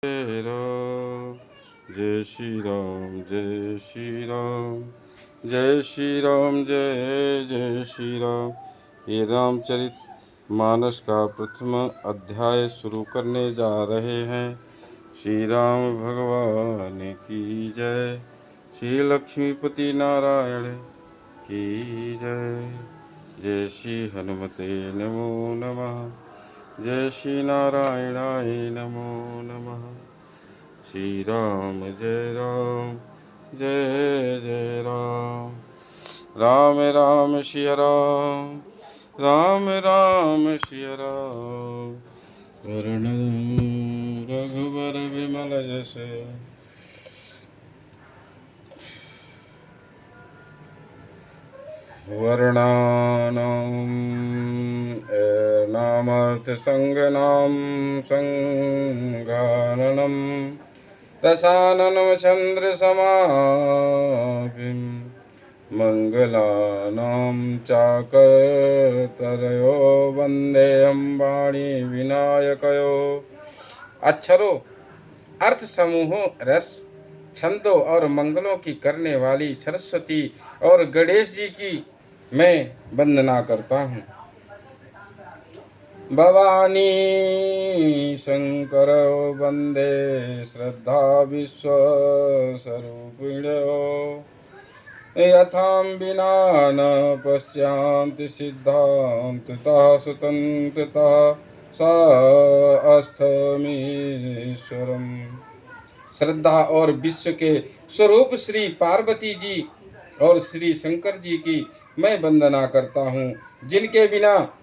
राम जय श्री राम जय श्री राम जय श्री राम जय जय श्री राम। ये रामचरित मानस का प्रथम अध्याय शुरू करने जा रहे हैं। श्री राम भगवान की जय। श्री लक्ष्मीपति नारायण की जय। जय श्री हनुमते नमो नमः। जय श्री नारायणाय नमो नमः। श्री राम जय राम जय जय राम। राम राम श्री राम राम राम श्री राम। वरण रघुवर विमल जस वर्णानां नामर्थसंज्ञानां संघाननं रसाननं चन्द्रसमापिं मंगलानां चाकर्तरयो वन्दे अम्बाणी विनायकयो। अक्षरों, अर्थ समूहों, रस, छंदों और मंगलों की करने वाली सरस्वती और गणेश जी की मैं वंदना करता हूँ। भवानी शंकर वंदे श्रद्धा विश्वस्वरूपिण्यो। यथां विना न पश्यन्ति सिद्धान्ततः स्वतन्त्रतः सास्थमीश्वरम्। श्रद्धा और विश्व के स्वरूप श्री पार्वती जी और श्री शंकर जी की मैं वंदना करता हूँ, जिनके बिना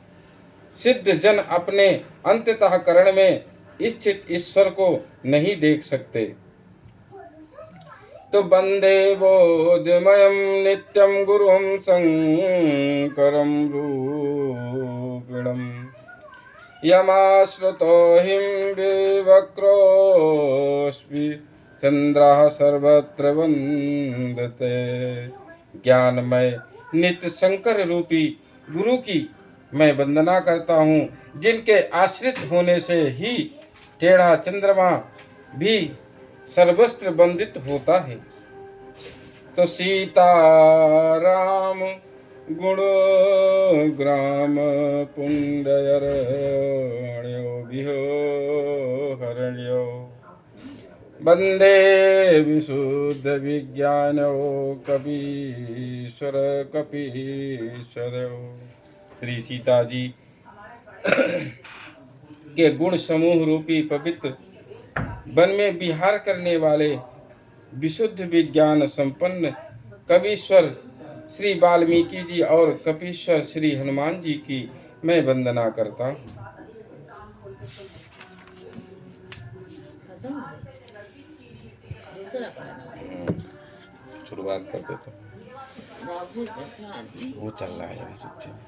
सिद्ध जन अपने अंतःकरण में स्थित ईश्वर को नहीं देख सकते। तो वंदे बोधमयं नित्यं गुरुं शंकरं रूपिणम्। यमाश्रितो हिं विवक्रोऽस्मि चन्द्रः सर्वत्र वन्दते। ज्ञानमय नित्य शंकर रूपी गुरु की मैं वंदना करता हूँ, जिनके आश्रित होने से ही टेढ़ा चंद्रमा भी सर्वस्त्र वंदित होता है। तो सीताराम गुण ग्राम पुण्यरण्यो विहो हरण्यो। वंदे विशुद्ध विज्ञानो कपीश्वर कपीश्वरो। श्री सीता जी के गुण समूह रूपी पवित्र वन में विहार करने वाले विशुद्ध विज्ञान संपन्न कवीश्वर श्री वाल्मीकि जी और कपीश्वर श्री हनुमान जी की मैं वंदना करता हूँ। शुरुआत कर देता हूँ। वो चल रहा है अभी चुपचाप।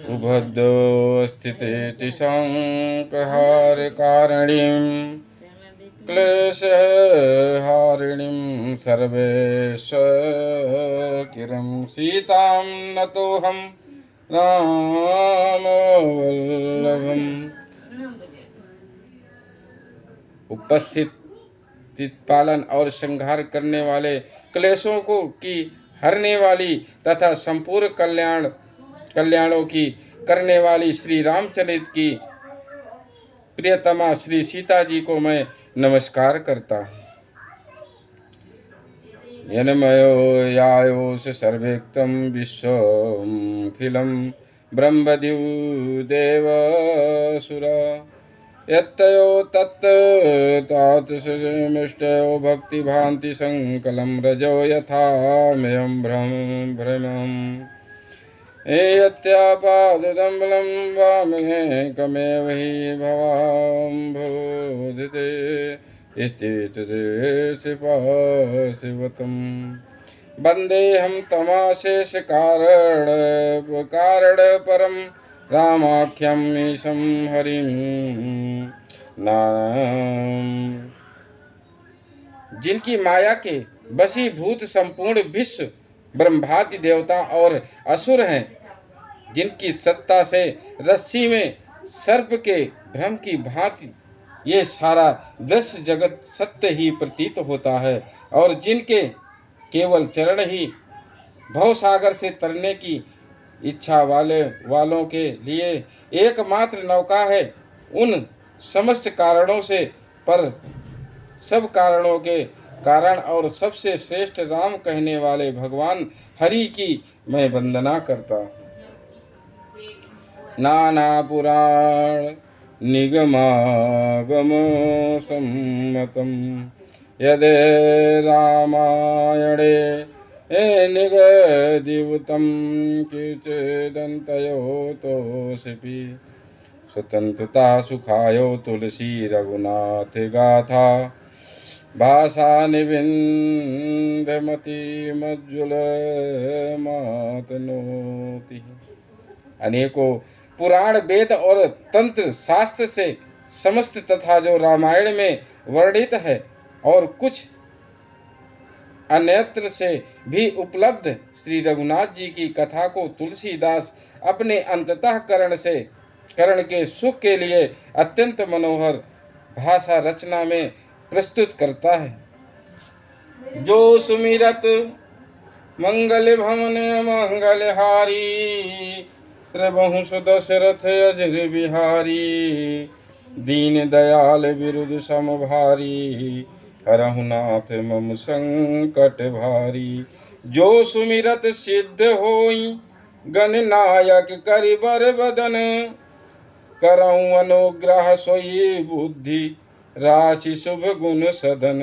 उभद्रो स्थिते शंकहार कारणीं क्लेशहारिणीं सर्वेश्वरं सीतां नतोऽहं रामवल्लभम्। उपस्थित पालन और संहार करने वाले क्लेशों को की हरने वाली तथा संपूर्ण कल्याणों की करने वाली श्री रामचरित की प्रियतमा श्री सीता जी को मैं नमस्कार करता हूँ। यन्मयो यायोस सर्वेक्तं विश्वमखिलं ब्रह्मदिव देवासुरा। यत्तयो तत्तात्समिष्टयो भक्तिभान्ति संकलं रजो यथा मयं भ्रमम्। यत्यापादुदम्बलं वामेकमेव हि भवाम्भोधिते स्थिते शिवतम्। वन्देऽहं तमाशेष कारण परं रामाख्यं ईशं हरिं नाम। जिनकी माया के वशीभूत संपूर्ण विश्व ब्रह्मादि देवता और असुर हैं, जिनकी सत्ता से रस्सी में सर्प के भ्रम की भांति ये सारा दृश्य जगत सत्य ही प्रतीत होता है, और जिनके केवल चरण ही भवसागर से तरने की इच्छा वालों के लिए एकमात्र नौका है, उन समस्त कारणों से पर सब कारणों के कारण और सबसे श्रेष्ठ राम कहने वाले भगवान हरि की मैं वंदना करता हूँ। नाना पुराण निगमागम सम्मतम यदे रामायणे निगदिवतं किचिदन्तयो तोषिपि स्वतंत्रता सुखायो तुलसी रघुनाथ गाथा भाषा निविंदमति मज्जुल मातनोति। अनेकों पुराण वेद और तंत्र शास्त्र से समस्त तथा जो रामायण में वर्णित है और कुछ अन्यत्र से भी उपलब्ध श्री रघुनाथ जी की कथा को तुलसीदास अपने अंतःकरण के सुख के लिए अत्यंत मनोहर भाषा रचना में प्रस्तुत करता है। जो सुमिरत मंगल भवन मंगलहारी त्रिभुवन सुदशरथ अजर बिहारी दीन दयाल विरुद्ध समभारी हरहुनाथ मम संकट भारी। जो सुमिरत सिद्ध होई गणनायक करिबर बदन करऊं अनुग्रह सोई बुद्धि राशि शुभ गुण सदन।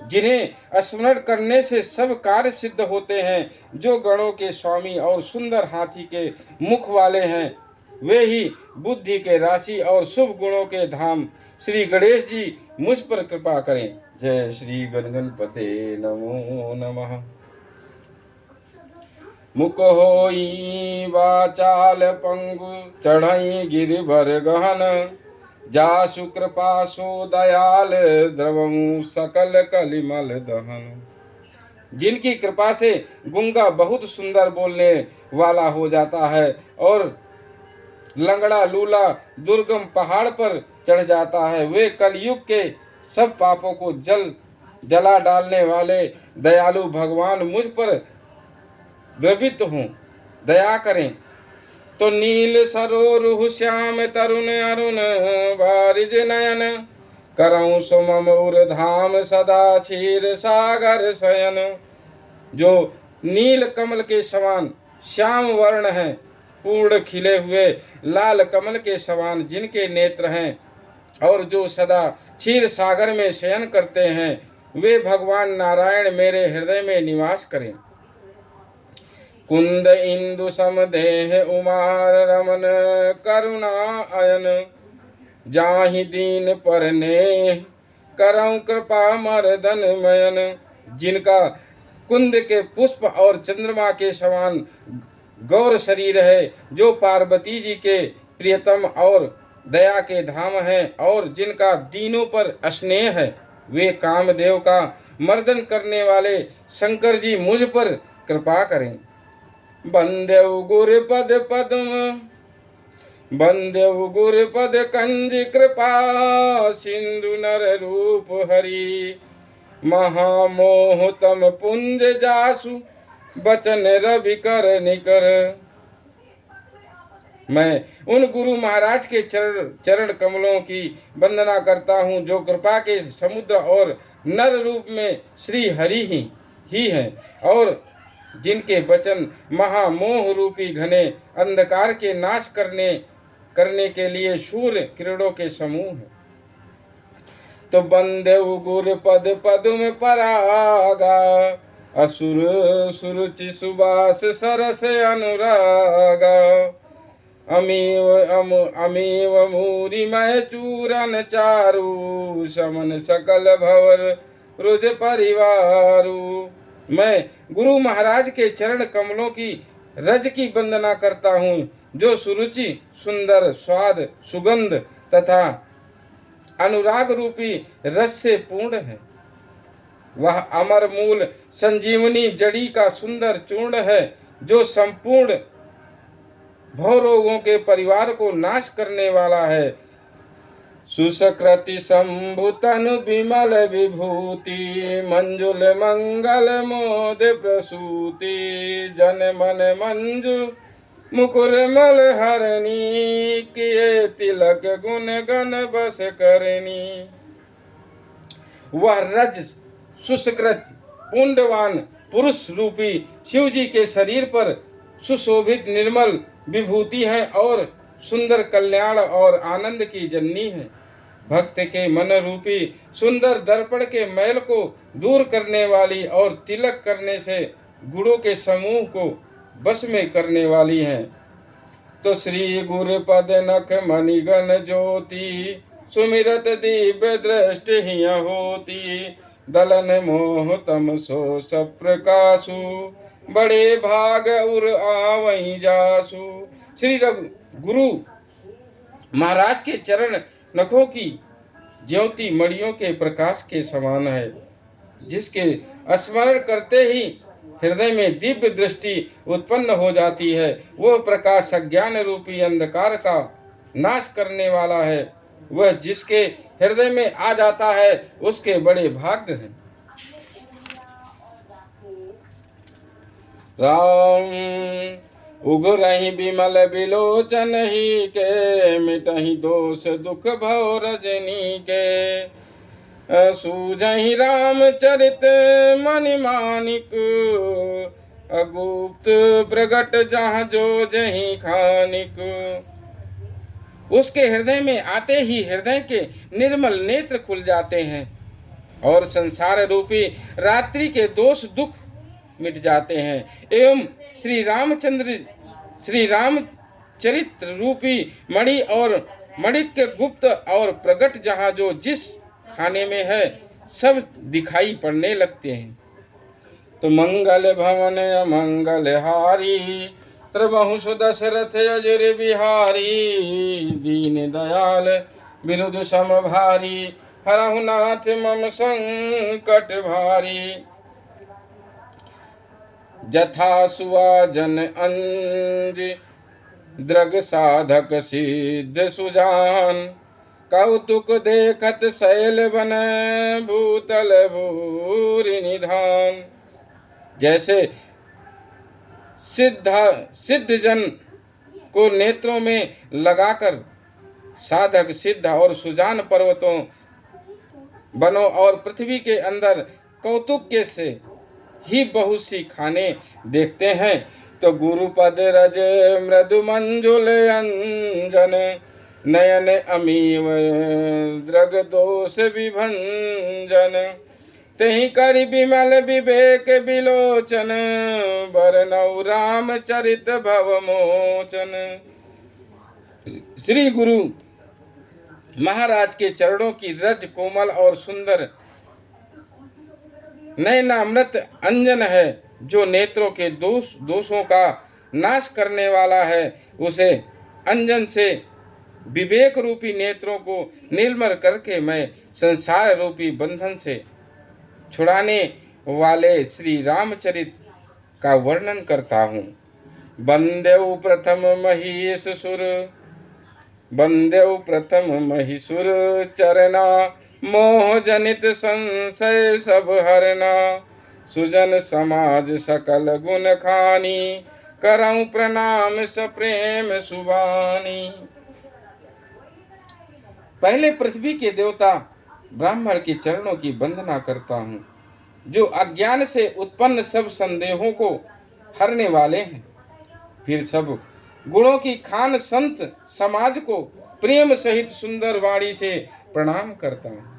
जिन्हें स्मरण करने से सब कार्य सिद्ध होते हैं, जो गणों के स्वामी और सुंदर हाथी के मुख वाले हैं, वे ही बुद्धि के राशि और शुभ गुणों के धाम श्री गणेश जी मुझ पर कृपा करें। जय श्री गणगणपते नमो नमः। मुख होई वाचाल पंगु चढ़ई गिरिवर गहन जासु कृपा सो दयाल द्रवमु सकल कलिमल दहन। जिनकी कृपा से गूंगा बहुत सुंदर बोलने वाला हो जाता है और लंगड़ा लूला दुर्गम पहाड़ पर चढ़ जाता है, वे कलयुग के सब पापों को जला डालने वाले दयालु भगवान मुझ पर द्रवित हों, दया करें। तो नील सरोरुह श्याम तरुण अरुण बारिज नयन करऊं सुमम उर धाम सदा क्षीर सागर शयन। जो नील कमल के समान श्याम वर्ण है, पूर्ण खिले हुए लाल कमल के समान जिनके नेत्र हैं और जो सदा क्षीर सागर में शयन करते हैं, वे भगवान नारायण मेरे हृदय में निवास करें। कुंद इंदु समदेह उमार रमन करुणा अयन जाहि दीन पर ने करऊं कृपा मर्दन मयन। जिनका कुंद के पुष्प और चंद्रमा के समान गौर शरीर है, जो पार्वती जी के प्रियतम और दया के धाम है, और जिनका दीनों पर स्नेह है, वे कामदेव का मर्दन करने वाले शंकर जी मुझ पर कृपा करें। बंदेव गुरुपद पद्म बंदेव गुरुपद कंज कृपा सिंधु नर रूप हरि महामोहतम पुंज जासु बचन रवि कर निकर। मैं उन गुरु महाराज के चरण कमलों की वंदना करता हूँ, जो कृपा के समुद्र और नर रूप में श्री हरि ही हैं, और जिनके वचन महामोह रूपी घने अंधकार के नाश करने के लिए सूर्य किरणों के समूह है। तो बंदेव गुर पद पद्म परागा असुर सुरुचि सुबास सरस अनुरागा अमीव मूरी मय चूरन चारु समन सकल भवर रुज परिवारु। मैं गुरु महाराज के चरण कमलों की रज की वंदना करता हूँ, जो सुरुचि सुंदर स्वाद सुगंध तथा अनुराग रूपी रस से पूर्ण है। वह अमर मूल संजीवनी जड़ी का सुंदर चूर्ण है, जो संपूर्ण भव रोगों के परिवार को नाश करने वाला है। सुसकृति शंभु तनु विमल विभूति मंजुल मंगल मोद प्रसूति जन मन मंजु मुकुर मल हरणी किए तिलक गुण गण बस करनी। वह रज सुसकृत पुण्यवान पुरुष रूपी शिव जी के शरीर पर सुशोभित निर्मल विभूति है और सुंदर कल्याण और आनंद की जननी है। भक्त के मन रूपी सुंदर दर्पण के मैल को दूर करने वाली और तिलक करने से गुणों के समूह को बस में करने वाली हैं। तो श्री गुरु पद नख मणिगण ज्योति सुमिरत दिव्य दृष्टि हिय होती दलन मोह तम सो सप्रकाशु बड़े भाग उर आवई जासु। श्री गुरु महाराज के चरण नखों की ज्योति मणियों के प्रकाश के समान है, जिसके स्मरण करते ही हृदय में दिव्य दृष्टि उत्पन्न हो जाती है। वह प्रकाश अज्ञान रूपी अंधकार का नाश करने वाला है। वह जिसके हृदय में आ जाता है उसके बड़े भाग्य हैं। राम उगरहि विमल बिलोचन ही के मिटहि दोष दुख भव रजनी के सूझहि राम चरित मनि मानिक अगुप्त प्रगट जहाँ जो जही खानिक। उसके हृदय में आते ही हृदय के निर्मल नेत्र खुल जाते हैं और संसार रूपी रात्रि के दोष दुख मिट जाते हैं एवं श्री रामचरित्र रूपी मणि और मणिक के गुप्त और प्रगट जहाँ जो जिस खाने में है सब दिखाई पड़ने लगते हैं। तो मंगल भवन अमंगल हारी त्रबहु सुदशरथ अजर बिहारी दीन दयाल विरुद्ध सम भारी हरहु नाथ मम संकट भारी। जथा सुवाजन अंज द्रग साधक सिद्ध सुजान कौतुक देखत शैल बन भूतल भूरि निधान। जैसे सिद्ध जन को नेत्रों में लगाकर साधक सिद्ध और सुजान पर्वतों वनों और पृथ्वी के अंदर कौतुक के से ही बहुत सी खाने देखते हैं, तो गुरुपद रज मृदु मंजुल अंजन नयन अमीव द्रग दोष विभंजन तहि करि विमल विवेक बिलोचन बरनौ राम चरित भव मोचन। श्री गुरु महाराज के चरणों की रज कोमल और सुंदर नयनामृत अंजन है, जो नेत्रों के दोषों का नाश करने वाला है। उसे अंजन से विवेक रूपी नेत्रों को निर्मल करके मैं संसार रूपी बंधन से छुड़ाने वाले श्री रामचरित का वर्णन करता हूँ। बंदेव प्रथम महिषुर चरना मोह जनित संशय सब हरना सुजन समाज सकल गुण खानी करऊं प्रणाम सप्रेम सुबानी। पहले पृथ्वी के देवता ब्राह्मण के चरणों की वंदना करता हूँ, जो अज्ञान से उत्पन्न सब संदेहों को हरने वाले हैं। फिर सब गुणों की खान संत समाज को प्रेम सहित सुंदर वाणी से प्रणाम करता हूँ।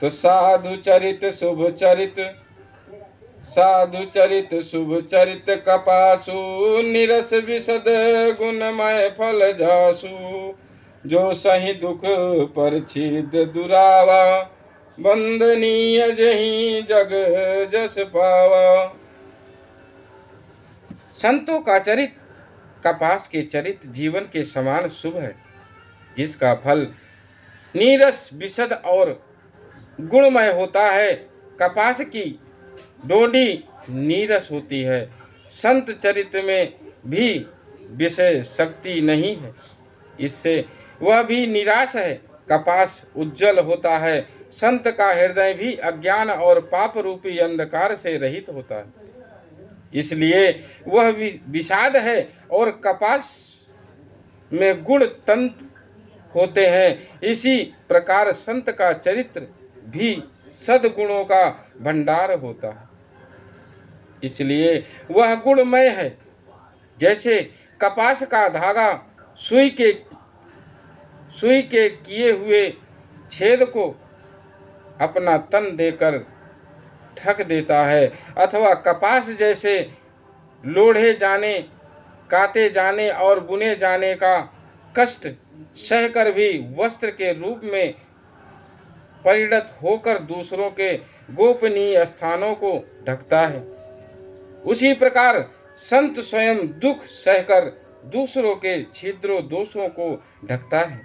तो साधु चरित शुभ चरित कपासु निरस विशद गुणमय फल जासु जो सही दुख पर छिद दुरावा वंदनीय जही जग जस पावा। संतों का चरित कपास के चरित जीवन के समान शुभ है, जिसका फल नीरस विशद और गुणमय होता है। कपास की डोडी नीरस होती है। संत चरित्र में भी विषय शक्ति नहीं है, इससे वह भी निराश है। कपास उज्जवल होता है, संत का हृदय भी अज्ञान और पाप रूपी अंधकार से रहित होता है। इसलिए वह विषाद है और कपास में गुण तंत्र होते हैं। इसी प्रकार संत का चरित्र भी सद्गुणों का भंडार होता है, इसलिए वह गुणमय है। जैसे कपास का धागा सुई के किए हुए छेद को अपना तन देकर ढक देता है, अथवा कपास जैसे लोढ़े जाने, काटे जाने और बुने जाने का कष्ट सहकर भी वस्त्र के रूप में परिणत होकर दूसरों के गोपनीय स्थानों को ढकता है, उसी प्रकार संत स्वयं दुख सहकर दूसरों के छिद्रों दोषों को ढकता है,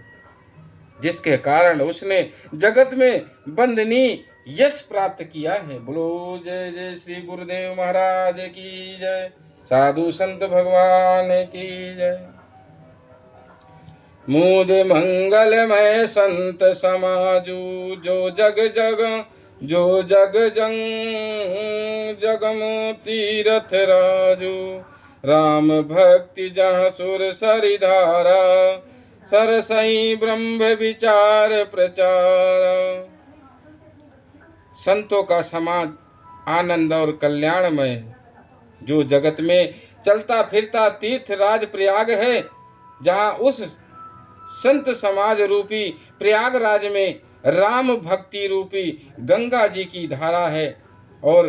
जिसके कारण उसने जगत में वंदनीय यश प्राप्त किया है। बोलो जय जय श्री गुरुदेव महाराज की जय, साधु संत भगवान की जय। मूद मंगलमय संत समाजू, जो जग जगमु तीरथ राजू। राम भक्ति जहाँ सुर सरिधारा, सरसई ब्रह्म विचार प्रचार। संतों का समाज आनंद और कल्याणमय है, जो जगत में चलता फिरता तीर्थ राज प्रयाग है, जहाँ उस संत समाज रूपी प्रयागराज में राम भक्ति रूपी गंगा जी की धारा है और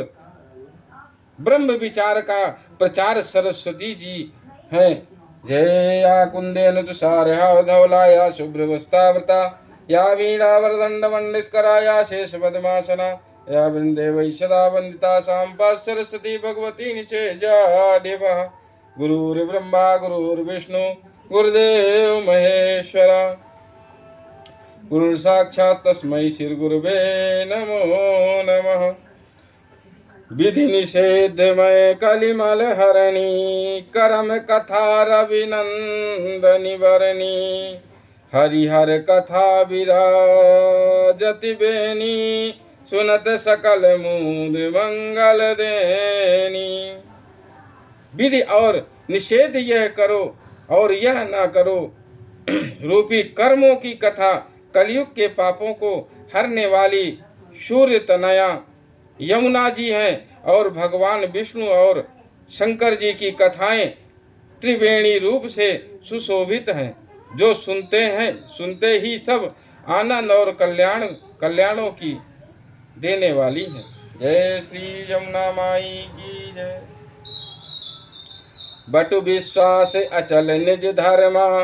ब्रह्म विचार का प्रचार सरस्वती जी हैं। जय या कुंदेन तुषारया धवलाया शुभ्रवस्त्रावृता, या वीणा वरदंड मंडित करा, या शेष पद्मासना, या वृंदे वै सदा वंदिता सांपा सरस्वती भगवती निषेजा देवा। गुरुर्ब्रह्मा गुरुर्विष्णु गुरुदेव महेश्वरा, गुरु साक्षात् तस्मै श्री गुरुवे नमो नमः। विधि निषेधमय कलिमल हरणी, करम कथा रविनंदनी वरणी। हरिहर कथा विराजति बेनी, सुनत सकल मूद मंगल देनी। विधि और निषेध यह करो और यह न करो रूपी कर्मों की कथा कलयुग के पापों को हरने वाली सूर्य तनया यमुना जी हैं, और भगवान विष्णु और शंकर जी की कथाएं त्रिवेणी रूप से सुशोभित हैं, जो सुनते ही सब आनंद और कल्याणों की देने वाली हैं। जय श्री यमुना माई की जय। बटु विश्वास अचल निज धर्मा,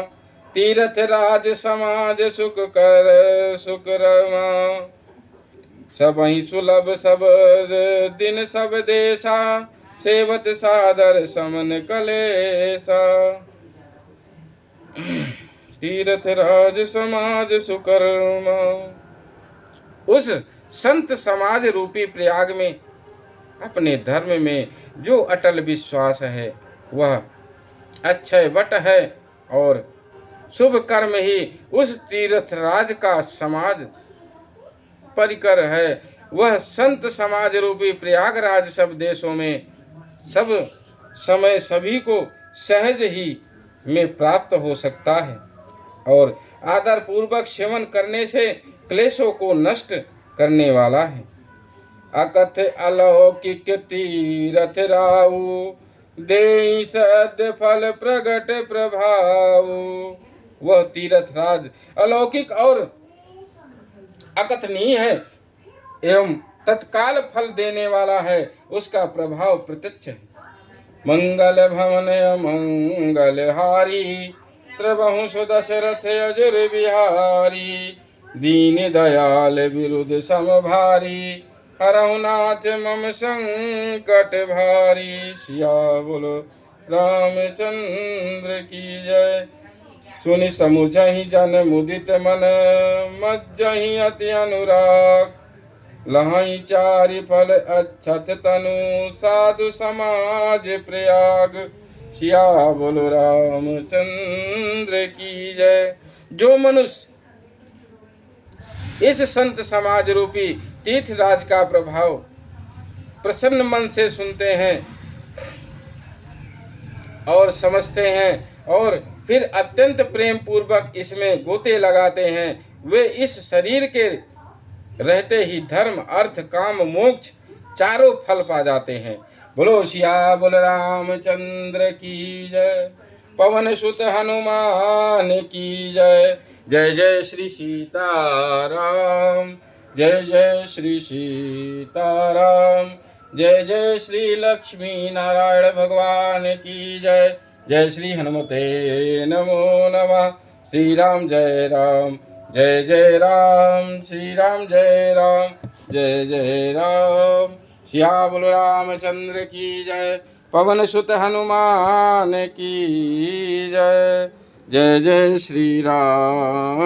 तीर्थ राज समाज सुख रमा। सबहि सुलभ सब दिन सब देशा, सेवत सादर समन कलेसा। तीर्थ राज समाज सुख रमा। उस संत समाज रूपी प्रयाग में अपने धर्म में जो अटल विश्वास है, वह अक्षय वट है, और शुभ कर्म ही उस तीर्थ राज का समाज परिकर है। वह संत समाज रूपी प्रयागराज सब देशों में सब समय सभी को सहज ही में प्राप्त हो सकता है, और आदर पूर्वक सेवन करने से क्लेशों को नष्ट करने वाला है। अकथ अलौकिक तीरथ राऊ, देई सद्य फल प्रगट प्रभाव। वह तीर्थ राज अलौकिक और अकथनीय है एवं तत्काल फल देने वाला है, उसका प्रभाव प्रत्यक्ष है। मंगल भवन मंगल हारी, त्रिभुवन सुदशरथ अजुर बिहारी। दीन दयाल विरुद्ध समभारी, हरहु नाथ मम संकट भारी। सिया बोलो रामचंद्र की जय। सुनि समुझहि जन मुदित मन, मज्जहि अति अनुराग। लहई चारि फल अच्छत तनु, साधु समाज प्रयाग। सिया बोलो रामचंद्र की जय। जो मनुष्य इस संत समाज रूपी तीर्थराज का प्रभाव प्रसन्न मन से सुनते हैं और समझते हैं और फिर अत्यंत प्रेम पूर्वक इसमें गोते लगाते हैं, वे इस शरीर के रहते ही धर्म अर्थ काम मोक्ष चारों फल पा जाते हैं। बोलो सियावर रामचंद्र की जय, पवन सुत हनुमान की जय। जय जय श्री सीताराम, जय जय श्री सीताराम, जय जय श्री लक्ष्मी नारायण भगवान की जय। जय श्री हनुमते नमो नमः। श्री राम जय राम, जय जय राम, श्री राम जय राम, जय जय राम। सियावर रामचंद्र की जय, पवन सुत हनुमान की जय। जय जय श्री राम।